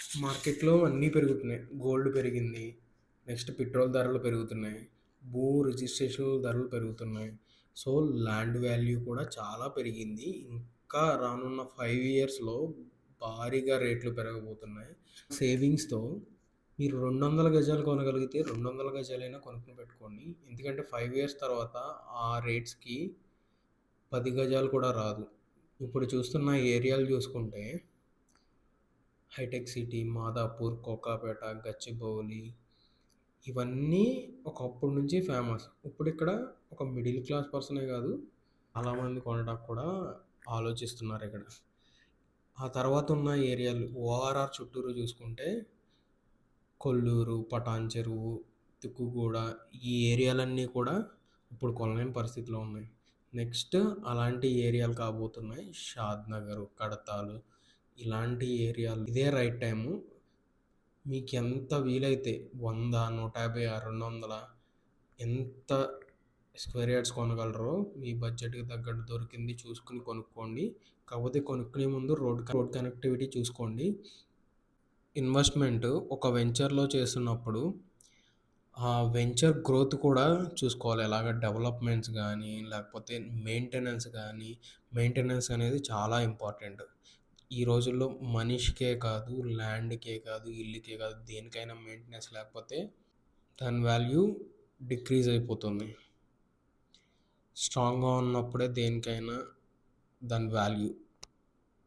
మార్కెట్‌లో అన్నీ పెరుగుతున్నాయి. గోల్డ్ పెరిగింది. నెక్స్ట్ పెట్రోల్ ధరలు పెరుగుతున్నాయి. భూ రిజిస్ట్రేషన్‌ల ధరలు పెరుగుతున్నాయి. సో, ల్యాండ్ వాల్యూ కూడా చాలా పెరిగింది. ఇంకా రానున్న 5 ఇయర్స్‌లో భారీగా రేట్లు పెరగబోతున్నాయి. సేవింగ్స్‌తో మీరు 200 గజాలు కొనగలిగితే 200 గజాలైనా కొనుక్కొని పెట్టుకోండి. ఎందుకంటే 5 ఇయర్స్ తర్వాత ఆ రేట్స్‌కి 10 గజాలు కూడా రాదు. ఇప్పుడు చూస్తున్న ఏరియాలు చూసుకుంటే హైటెక్ సిటీ, మాదాపూర్, కోకాపేట, గచ్చిబౌలి ఇవన్నీ ఒకప్పుడు నుంచి ఫేమస్. ఇప్పుడిక్కడ ఒక మిడిల్ క్లాస్ పర్సనే గాదు, చాలామంది కొనడానికి కూడా ఆలోచిస్తున్నారిక్కడ. ఆ తర్వాతున్న ఏరియాలు ఓఆర్ఆర్ చుట్టూరు చూసుకుంటే కొల్లూరు, పటాన్ చెరువు, తుక్కుగూడ ఈ ఏరియాలన్నీ కూడా ఇప్పుడు కొనలేని పరిస్థితిలో ఉన్నాయి. నెక్స్ట్ అలాంటి ఏరియాలు కాబోతున్నాయి షాద్‌నగరు, కడతాలు ఇలాంటి ఏరియాలు. ఇదే రైట్ టైము. మీకెంత వీలైతే 100, 150, 200 ఎంత స్క్వేర్ యార్డ్స్ కొనగలరో మీ బడ్జెట్‌కి తగ్గట్టు దొరికింది చూసుకొని కొనుక్కోండి. కాకపోతే కొనుక్కునే ముందు రోడ్ కనెక్టివిటీ చూసుకోండి. ఇన్వెస్ట్‌మెంట్ ఒక వెంచర్‌లో చేస్తున్నప్పుడు ఆ వెంచర్ గ్రోత్ కూడా చూసుకోవాలి. ఎలాగ డెవలప్‌మెంట్స్ గానీ, లేకపోతే మెయింటెనెన్స్ అనేది చాలా ఇంపార్టెంట్. ఈ రోజుల్లో మనిషికే కాదు, ల్యాండ్‌కే కాదు, ఇల్లుకే కాదు దేనికైనా మెయింటెనెన్స్ లేకపోతే దాని వాల్యూ డిక్రీజ్ అయిపోతుంది. స్ట్రాంగ్‌గా ఉన్నప్పుడే దేనికైనా దాని వాల్యూ.